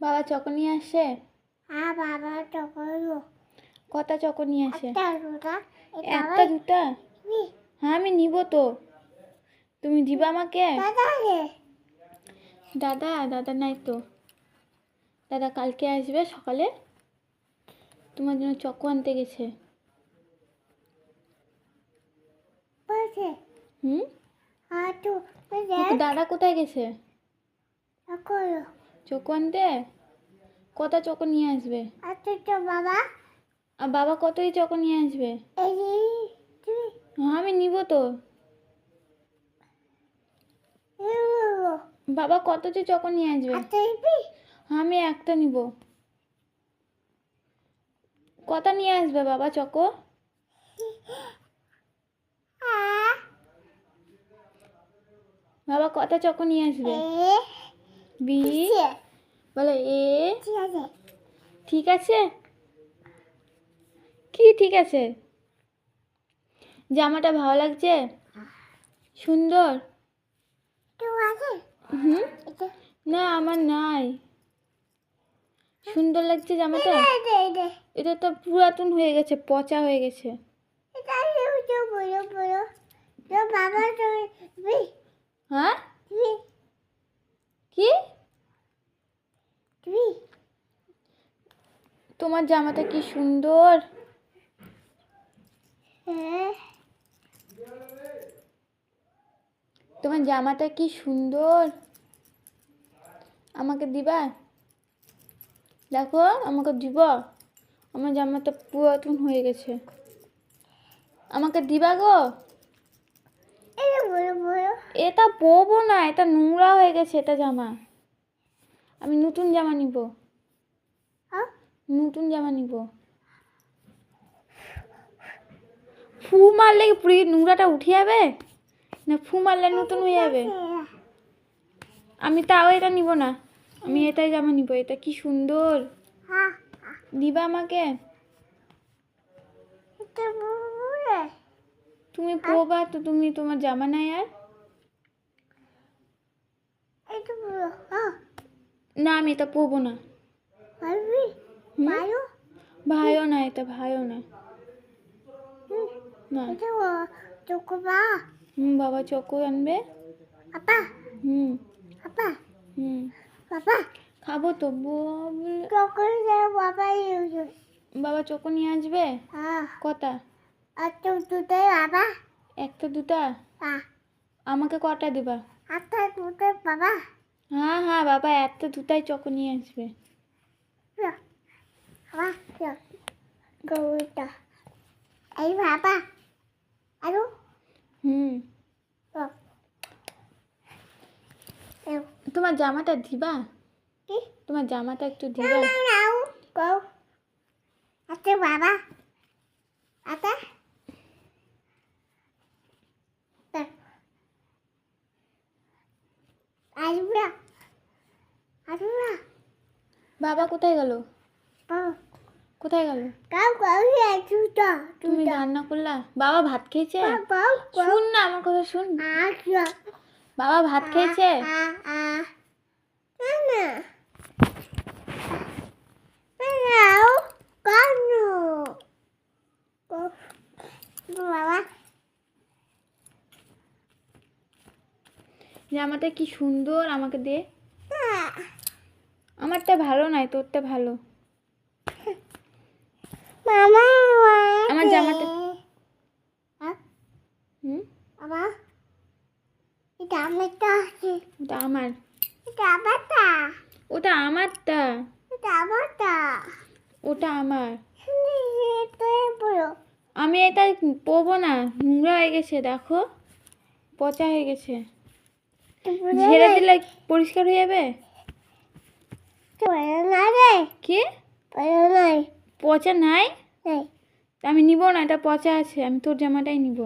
বাবা চকো নিয়ে আসে? হ্যাঁ বাবা চকো। কটা চকো নিয়ে আসে? একটা দুটা? হ্যাঁ আমি নিব তো। তুমি দিবা আমাকে? দাদা নাই তো। দাদা কালকে আসবে সকালে, তোমার জন্য চকো আনতে গেছে। হুম, দাদা কোথায় গেছে? চকো আনতে। কটা চকো নিয়ে আসবে? বাবা আর বাবা কতই চকো নিয়ে আসবে? হ্যাঁ আমি নিব তো। বাবা কতটি চকো নিয়ে আসবে? হ্যাঁ আমি একটা নিব। কটা নিয়ে আসবে বাবা চকো? বাবা কটা চকো নিয়ে আসবে? বি বলে এ। ঠিক আছে। কি ঠিক আছে? জামাটা ভালো লাগছে? সুন্দর? হুম, না আমার নাই। সুন্দর লাগছে জামাটা? এটা তো পুরাতন হয়ে গেছে, পচা হয়ে গেছে। হ্যাঁ কি? তোমার জামাটা কি সুন্দর। তোমার জামাটা কি সুন্দর। আমাকে দিবা? দেখো আমাকে দিব। আমার জামাটা পুরাতন হয়ে গেছে, আমাকে দিবা গো? এটা পরবো না, এটা নোংরা হয়ে গেছে এটা জামা। আমি নতুন জামা নিব। নতুন জামা নিব। ফু মারলে পুরো নোংরাটা উঠে যাবে না? ফু মারলে নতুন হয়ে যাবে? আমি তাও এটা নিব না, আমি এটাই জামা নিব। এটা কি সুন্দর। দিবা আমাকে? তুমি পরবা তো, তুমি তোমার জামা নাই আর? না আমি এটা পরবো না। ভাইও না, এটা ভাইও না। না বাবা চকো আনবে। হুম হুম খাবো তো। বাবা চকো নিয়ে আসবে? কটা? একটা দুটা? আমাকে কটা দিবা? হ্যাঁ হ্যাঁ বাবা একটা দুটাই চকো নিয়ে আসবে। হুম, তোমার জামাটা দিবা? তোমার জামাটা একটু দিবা? বাবা বাবা কোথায় গেল? কোথায় গেল? তুমি রান্না করলা? বাবা ভাত খেয়েছে? শুন না আমার কথা শুন। বাবা ভাত খেয়েছে? জামাটা কি সুন্দর, আমাকে দে। আমারটা ভালো নাই, তোরটা ভালো। আমার জামাটা হুম ওটা আমার, ওটা আমারটা, ওটা আমার। আমি এটা পরবো না, নোংরা হয়ে গেছে দেখো, পচা হয়ে গেছে। ঝেড়ে দিলে পরিষ্কার হয়ে যাবে। কি পচা নাই? আমি নিব না, এটা পচা আছে। আমি তোর জামাটাই নিব।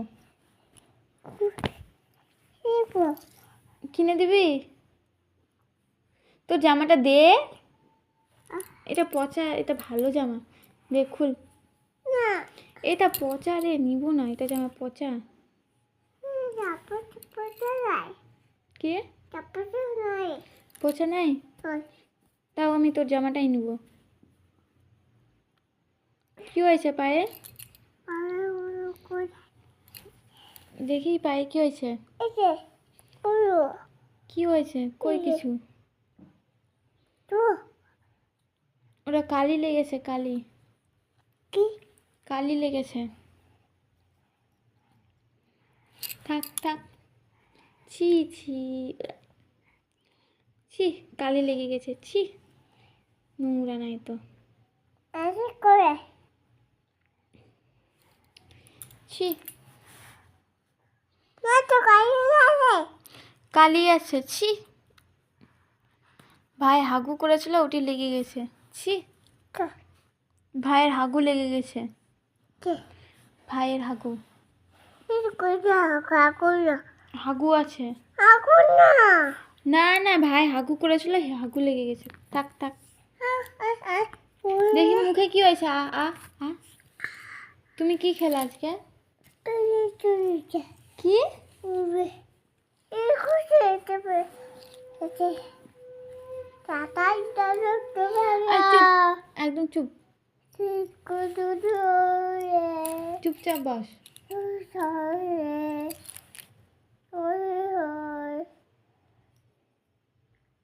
কিনে দিবি? তোর জামাটা দে। এটা পচা, এটা ভালো জামা। দে খুল। এটা পচা রে, নিব না, এটা জামা পচা। কে পচা নাই? তাও আমি তোর জামাটাই নিব। কি হয়েছে পায়ে? দেখি পায়ে কি হয়েছে? কি হয়েছে? কই কিছু? ওটা কালি লেগেছে, কালি। কালি লেগেছে। থাক থাক। ছি ছি ছি, কালি লেগে গেছে। ছি, নোংরা নাই তো। ছি, কালি আছে। ছি, ভাই হাগু করেছিল, ওটি লেগে গেছে। ছি, ভাইয়ের হাগু লেগে গেছে। ভাইয়ের হাগু। হাগু আছে। না না, ভাই হাগু করেছিল, হাগু লেগে গেছে। থাক থাক। দেখি মুখে কি হয়েছে? আ আ আ। তুমি কি খেলে আজকে? কি? একদম চুপ, চুপচাপ বস।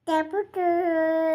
Temperature.